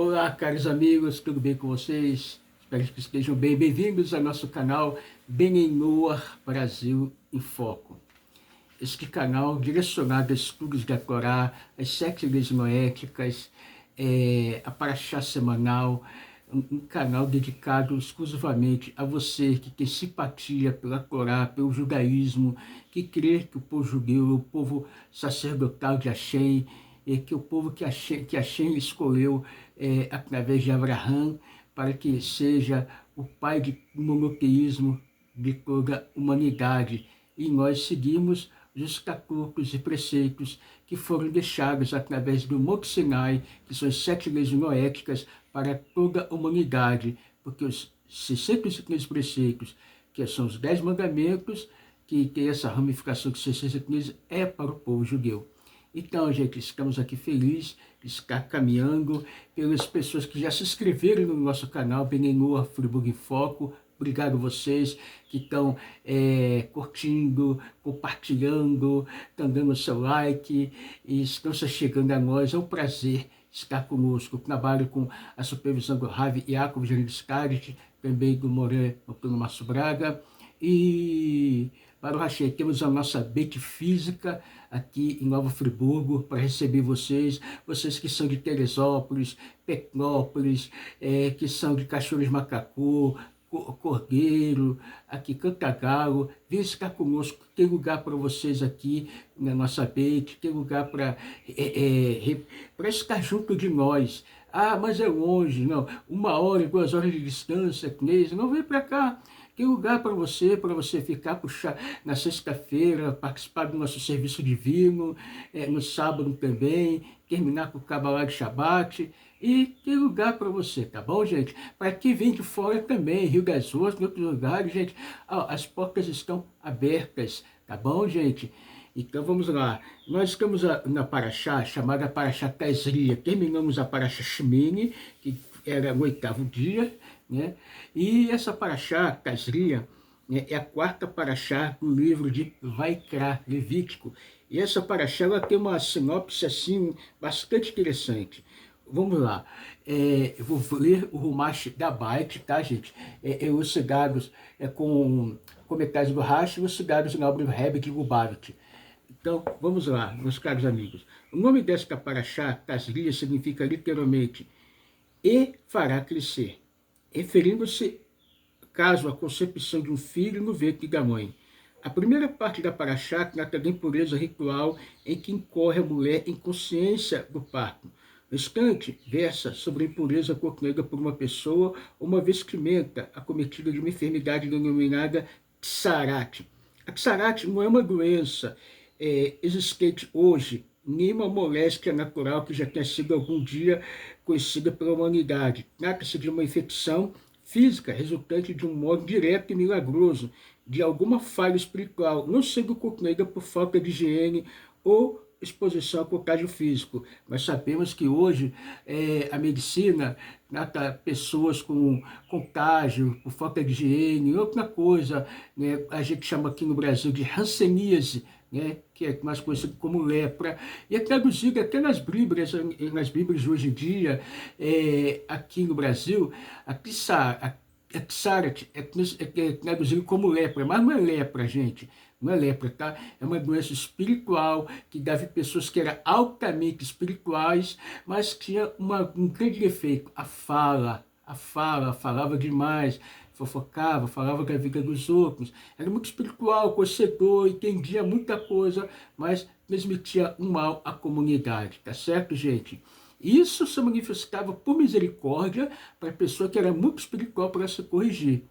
Olá, caros amigos, tudo bem com vocês? Espero que estejam bem. Bem-vindos ao nosso canal Benenor Brasil em Foco. Este canal direcionado a estudos da Torá, as 7 leis noéticas, a Paraxá semanal, um canal dedicado exclusivamente a você que tem simpatia pela Torá, pelo judaísmo, que crê que o povo judeu é o povo sacerdotal de Hashem, e que o povo que Hashem escolheu através de Abraham, para que seja o pai do monoteísmo de toda a humanidade. E nós seguimos os estatutos e preceitos que foram deixados através do Monte Sinai, que são as 7 leis noéticas para toda a humanidade, porque os 613 preceitos, que são os 10 mandamentos, que tem essa ramificação de 613, é para o povo judeu. Então, gente, estamos aqui felizes de estar caminhando pelas pessoas que já se inscreveram no nosso canal Benenor Friburgo em Foco. Obrigado a vocês que estão curtindo, compartilhando, estão dando o seu like e estão se chegando a nós. É um prazer estar conosco. Eu trabalho com a supervisão do Ravi Yaakov Jerenskart, também do Moré Antônio Márcio Braga. E para o Hashem, temos a nossa Beit Física aqui em Nova Friburgo para receber vocês que são de Teresópolis, Petrópolis, que são de Cachoeiras Macacu, Cordeiro, aqui Cantagalo. Vem ficar conosco, tem lugar para vocês aqui na nossa Beit, tem lugar para estar junto de nós. Ah, mas é longe, não, 1 hora, 2 horas de distância, não vem para cá. Tem lugar para você ficar puxar na sexta-feira, participar do nosso serviço divino, no sábado também, terminar com o Kabbalah de Shabbat, e tem lugar para você, tá bom, gente? Para quem vem de fora também, Rio das Ostras, em outros lugares, gente, as portas estão abertas, tá bom, gente? Então vamos lá, nós estamos na Paraxá, chamada Paraxá Tazria, terminamos a Paraxá Shemini, que era o 8º dia, né? E essa Paraxá Tazria, né, é a 4ª Paraxá do livro de Vaikra, Levítico. E essa Paraxá ela tem uma sinopse assim, bastante interessante. Vamos lá, eu vou ler o Rumash da Bait, tá, gente? Elucidados com comentários do Rashi, elucidados na obra do Rebbe de Lubavitch. Então, vamos lá, meus caros amigos. O nome desta Paraxá, Tazria, significa literalmente e fará crescer, referindo-se caso à concepção de um filho no ventre da mãe. A primeira parte da Paraxá trata da impureza ritual em que incorre a mulher em consciência do parto. O restante versa sobre a impureza contraída por uma pessoa ou uma vestimenta acometida de uma enfermidade denominada Tsarat. A Tsarat não é uma doença existente hoje, nem uma moléstia natural que já tenha sido algum dia conhecida pela humanidade. Trata-se de uma infecção física resultante de um modo direto e milagroso, de alguma falha espiritual, não sendo contraída por falta de higiene ou exposição ao contágio físico. Nós sabemos que hoje a medicina trata pessoas com contágio, por falta de higiene, outra coisa, né, a gente chama aqui no Brasil de hanseníase, né, que é mais conhecido como lepra, e é traduzido até nas Bíblias de hoje em dia, aqui no Brasil, a Tsarat é traduzido como lepra, mas não é lepra, gente, não é lepra, tá? É uma doença espiritual que dava pessoas que eram altamente espirituais, mas tinha um grande defeito, a fala, falava demais, fofocava, falava da vida dos outros, era muito espiritual, conhecedor, entendia muita coisa, mas transmitia um mal à comunidade, tá certo, gente? Isso se manifestava por misericórdia para a pessoa que era muito espiritual para se corrigir,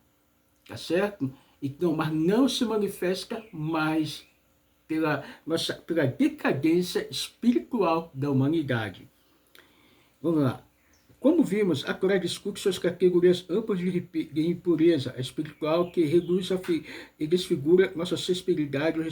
tá certo? Então, mas não se manifesta mais pela decadência espiritual da humanidade. Vamos lá. Como vimos, a Torá discute suas categorias amplas de impureza espiritual que reduz e desfigura nossa sensibilidade ou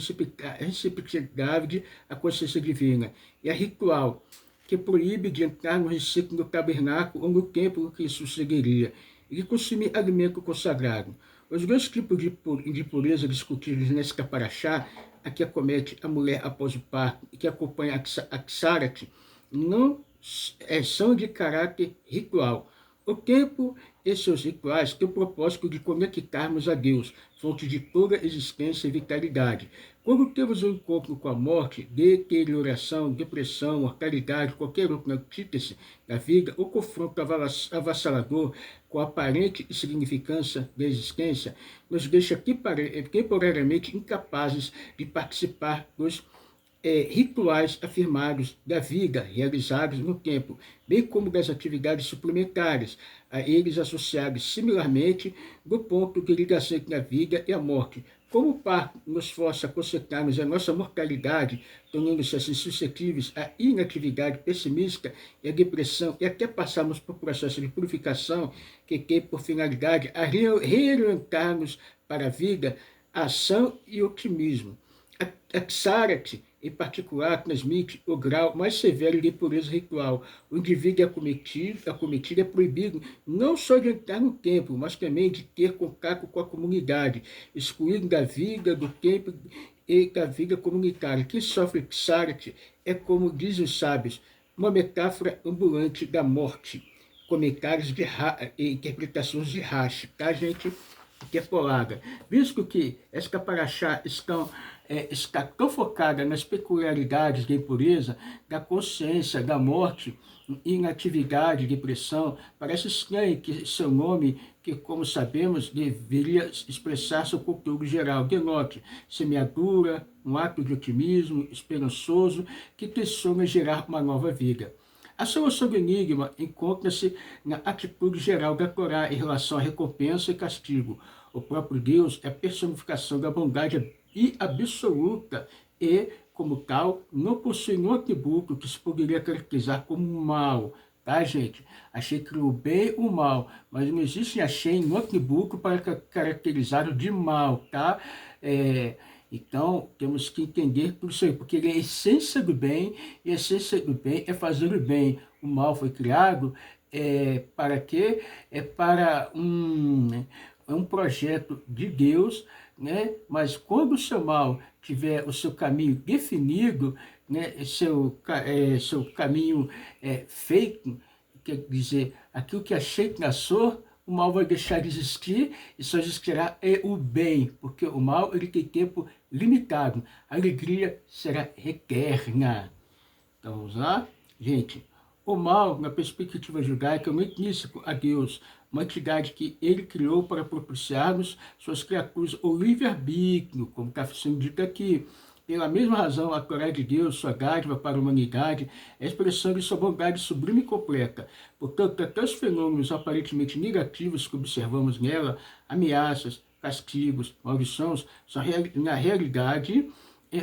receptividade à consciência divina. E a ritual, que proíbe de entrar no recinto do tabernáculo ou no templo que isso seguiria, e de consumir alimento consagrado. Os 2 tipos de impureza discutidos nesta Paraxá, a que acomete a mulher após o parto e que acompanha a Tsarat, não são de caráter ritual. O tempo e seus rituais têm o propósito de conectarmos a Deus, fonte de toda existência e vitalidade. Quando temos um encontro com a morte, deterioração, depressão, mortalidade, qualquer outra antítese da vida, ou confronto avassalador com a aparente insignificância da existência, nos deixa temporariamente incapazes de participar dos rituais afirmados da vida, realizados no tempo, bem como das atividades suplementares, a eles associados similarmente do ponto de ligação entre a vida e a morte. Como o parto nos força a concentrarmos a nossa mortalidade, tornando-se assim suscetíveis à inatividade pessimista e à depressão, e até passarmos por processo de purificação que tem por finalidade a reorientar-nos para a vida, a ação e otimismo. A Ksarate, em particular, transmite o grau mais severo de impureza ritual. O indivíduo acometido é proibido não só de entrar no templo, mas também de ter contato com a comunidade, excluído da vida, do templo e da vida comunitária. Quem sofre Ksarate é, como dizem os sábios, uma metáfora ambulante da morte. Comentários e interpretações de Rashi, tá, gente? Interpolada. Visto que esta paraxá está tão focada nas peculiaridades da impureza, da consciência, da morte, inatividade, depressão, parece estranho que seu nome, que como sabemos, deveria expressar seu conteúdo geral, denote semeadura, um ato de otimismo esperançoso que tenciona gerar uma nova vida. A solução do enigma encontra-se na atitude geral da Torá em relação à recompensa e castigo. O próprio Deus é a personificação da bondade absoluta e, como tal, não possui nenhum atributo que se poderia caracterizar como mal. Tá, gente? Achei que o bem e o mal, mas não existe nenhum atributo para caracterizar o de mal, tá? Então, temos que entender tudo isso aí, porque ele é a essência do bem, e a essência do bem é fazer o bem. O mal foi criado para quê? É para um projeto de Deus, né? Mas quando o seu mal tiver o seu caminho definido, né? Seu caminho feito, quer dizer, aquilo que é feito na sua, o mal vai deixar de existir e só existirá o bem, porque o mal ele tem tempo limitado. A alegria será eterna. Então vamos lá? Gente, o mal, na perspectiva judaica, é muito intrínseco a Deus, uma entidade que ele criou para propiciar-nos suas criaturas o livre-arbítrio, como está sendo dito aqui. Pela mesma razão, a Torá de Deus, sua dádiva para a humanidade, é a expressão de sua bondade sublime e completa. Portanto, até os fenômenos aparentemente negativos que observamos nela, ameaças, castigos, maldições, são na realidade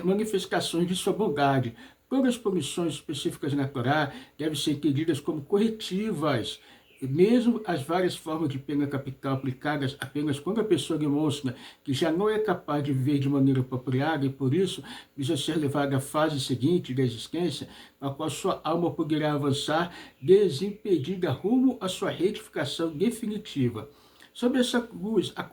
manifestações de sua bondade. Todas as punições específicas na Torá devem ser entendidas como corretivas. Mesmo as várias formas de pena capital aplicadas apenas quando a pessoa demonstra que já não é capaz de viver de maneira apropriada e por isso precisa ser levada à fase seguinte da existência, na qual sua alma poderá avançar desimpedida rumo à sua retificação definitiva. Sob essa luz, a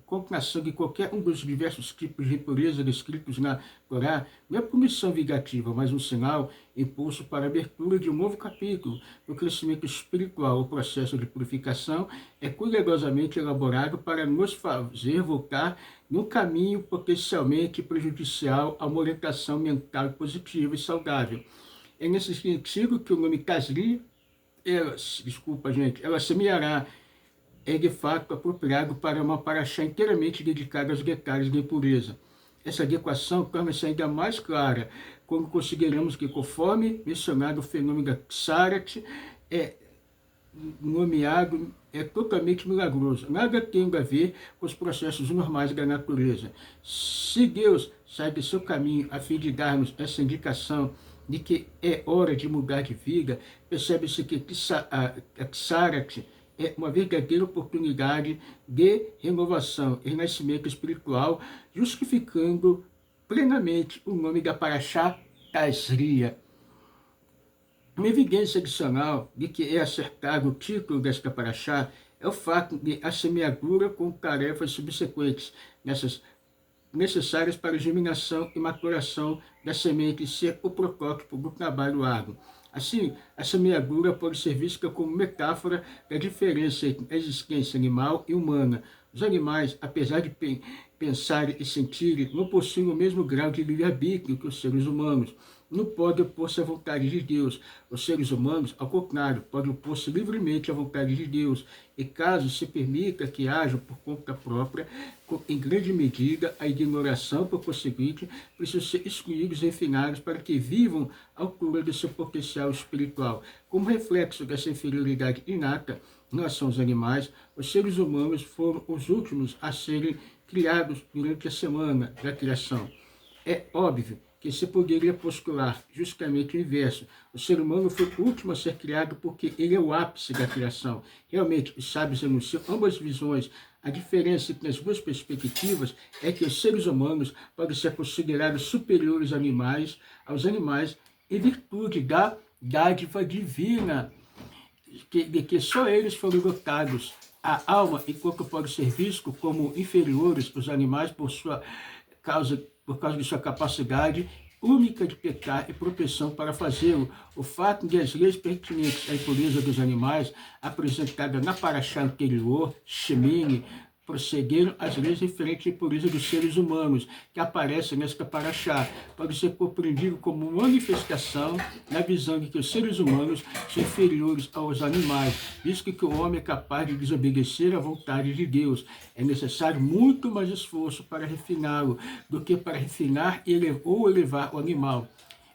condenação de qualquer um dos diversos tipos de impureza descritos na Torá não é punição vingativa, mas um sinal, impulso para a abertura de um novo capítulo. O crescimento espiritual, o processo de purificação, é cuidadosamente elaborado para nos fazer voltar num caminho potencialmente prejudicial a uma orientação mental positiva e saudável. É nesse sentido que o nome Tazri, ela semeará, é de fato apropriado para uma paraxá inteiramente dedicada aos detalhes da impureza. Essa adequação torna-se ainda mais clara quando consideramos que, conforme mencionado, o fenômeno da Ksarate nomeado é totalmente milagroso. Nada tem a ver com os processos normais da natureza. Se Deus sai do seu caminho a fim de dar-nos essa indicação de que é hora de mudar de vida, percebe-se que a Ksarate é uma verdadeira oportunidade de renovação e renascimento espiritual, justificando plenamente o nome da paraxá Tazria. Uma evidência adicional de que é acertado o título desta paraxá é o fato de a semeadura com tarefas subsequentes necessárias para a germinação e maturação da semente ser o protótipo do trabalho árduo. Assim, a semeadura pode ser vista como metáfora da diferença entre a existência animal e humana. Os animais, apesar de pensarem e sentirem, não possuem o mesmo grau de livre-arbítrio que os seres humanos. Não podem opor-se à vontade de Deus. Os seres humanos, ao contrário, podem opor-se livremente à vontade de Deus. E caso se permita que hajam por conta própria, em grande medida, a ignoração, por conseguinte, precisam ser excluídos e refinados para que vivam à altura do seu potencial espiritual. Como reflexo dessa inferioridade inata em relação aos animais, os seres humanos foram os últimos a serem criados durante a semana da criação. É óbvio que se poderia postular justamente o inverso. O ser humano foi o último a ser criado porque ele é o ápice da criação. Realmente, os sábios anunciam ambas visões. A diferença entre as duas perspectivas é que os seres humanos podem ser considerados superiores aos animais em virtude da dádiva divina, de que só eles foram dotados. A alma, enquanto pode ser visto como inferiores aos animais por causa de sua capacidade única de pecar e propensão para fazê-lo. O fato de as leis pertinentes à impureza dos animais, apresentada na paraxá anterior, Shemini, prosseguiram as leis referentes à impureza dos seres humanos, que aparecem nesta paraxá, pode ser compreendido como manifestação da visão de que os seres humanos são inferiores aos animais, visto que o homem é capaz de desobedecer à vontade de Deus. É necessário muito mais esforço para refiná-lo do que para refinar ou elevar o animal.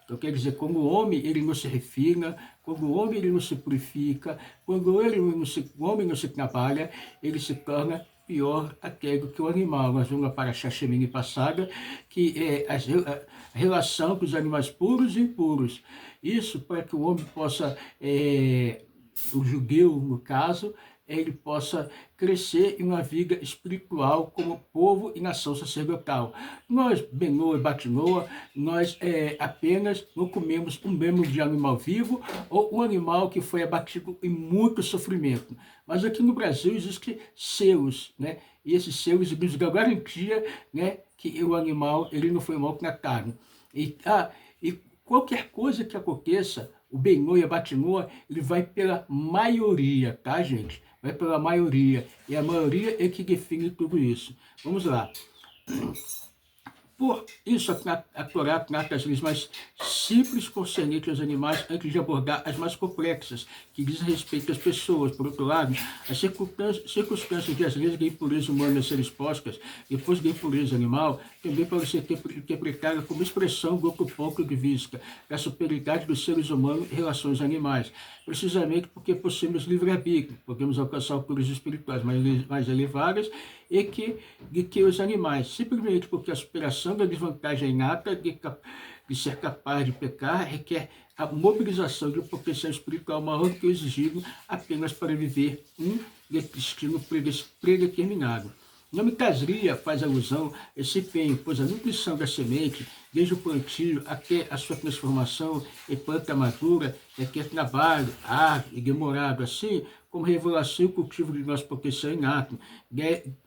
Então, quer dizer, como o homem ele não se refina, quando o homem ele não se purifica, quando o homem não se trabalha, ele se torna pior até do que o animal. Nós vamos para a Shemini passada, que é a relação com os animais puros e impuros. Isso para que o homem possa, o judeu no caso, ele possa crescer em uma vida espiritual como povo e nação sacerdotal. Nós, Benoa e Batinoa, nós apenas não comemos um membro de animal vivo ou um animal que foi abatido em muito sofrimento. Mas aqui no Brasil existem selos, né? E esses selos nos dão garantia, né, que o animal ele não foi maltratado. E qualquer coisa que aconteça, o Benoa e a Batinoa, ele vai pela maioria, tá, gente? Vai pela maioria. E a maioria é que define tudo isso. Vamos lá. Por isso, a Torá trata as leis mais simples concernentes aos animais antes de abordar as mais complexas, que dizem respeito às pessoas. Por outro lado, as circunstâncias de as leis da impureza humana serem expostas depois da impureza animal também podem ser interpretadas como expressão do outro ponto de vista da superioridade dos seres humanos em relação aos animais, precisamente porque possuímos livre-arbítrio, podemos alcançar alturas espirituais mais elevadas e que os animais, simplesmente porque a superação da desvantagem inata de ser capaz de pecar requer a mobilização de um potencial espiritual maior do que o exigido apenas para viver um destino predeterminado. O nome Tazria faz alusão a esse empenho, pois a nutrição da semente, desde o plantio até a sua transformação em planta madura, requer trabalho, árduo e demorado, assim como revelação e cultivo de nosso potencial inato,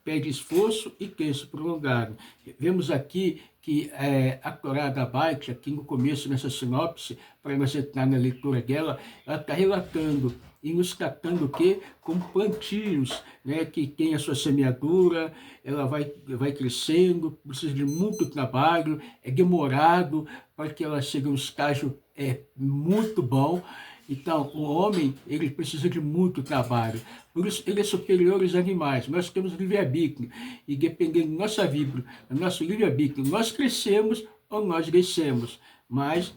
pede esforço e tempo prolongado. Vemos aqui que a Torá da Bait, aqui no começo, nessa sinopse, para nós entrar na leitura dela, ela está relatando e nos tratando o quê? Como plantios, né, que tem a sua semeadura, ela vai crescendo, precisa de muito trabalho, é demorado para que ela chegue a um estágio muito bom. Então, o homem, ele precisa de muito trabalho. Por isso, ele é superior aos animais. Nós temos livre-arbítrio. E dependendo do nosso livre-arbítrio, nós crescemos ou nós descemos. Mas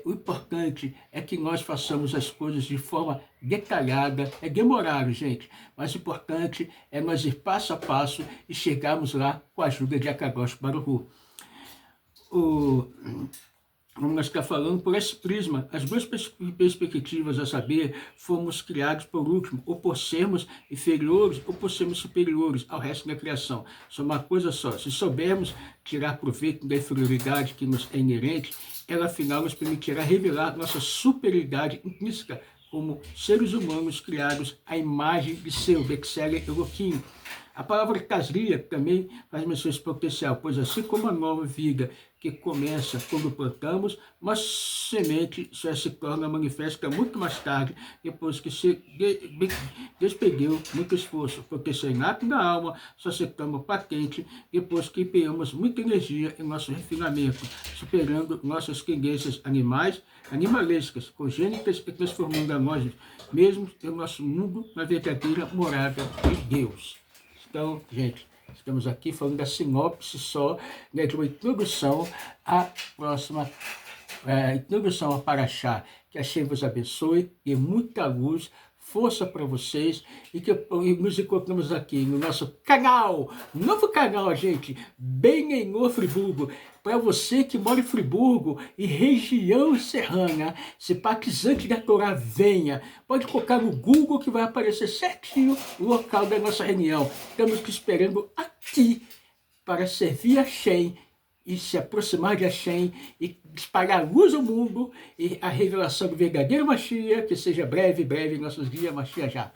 o importante é que nós façamos as coisas de forma detalhada. É demorado, gente. Mas o importante é nós ir passo a passo e chegarmos lá com a ajuda de Akadosh Baruch Hu. Como nós estamos falando, por esse prisma, as duas perspectivas, a saber, fomos criados por último, ou por sermos inferiores, ou por sermos superiores ao resto da criação. Só uma coisa só, se soubermos tirar proveito da inferioridade que nos é inerente, ela afinal nos permitirá revelar nossa superioridade intrínseca como seres humanos criados à imagem de seu Bexele Elohim. A palavra casria também faz menção potencial, pois assim como a nova vida que começa quando plantamos, mas semente só se torna manifesta muito mais tarde, depois que se despediu muito esforço, porque seu inato da alma só se torna patente depois que empenhamos muita energia em nosso refinamento, superando nossas tendências animalescas, congênitas e transformando a nós mesmos e o nosso mundo na verdadeira morada de Deus. Então, gente, estamos aqui falando da sinopse só, né, de uma introdução à próxima, introdução a Paraxá. Que Hashem vos abençoe e muita luz, força para vocês e que nos encontramos aqui no nosso canal, novo canal, gente, bem em Friburgo. Para você que mora em Friburgo e região serrana, simpatizante da Torá, venha. Pode colocar no Google que vai aparecer certinho o local da nossa reunião. Estamos te esperando aqui para servir a Hashem e se aproximar de Hashem e espalhar luz ao mundo e a revelação do verdadeiro Mashiach, que seja breve em nossos dias, Mashiach já.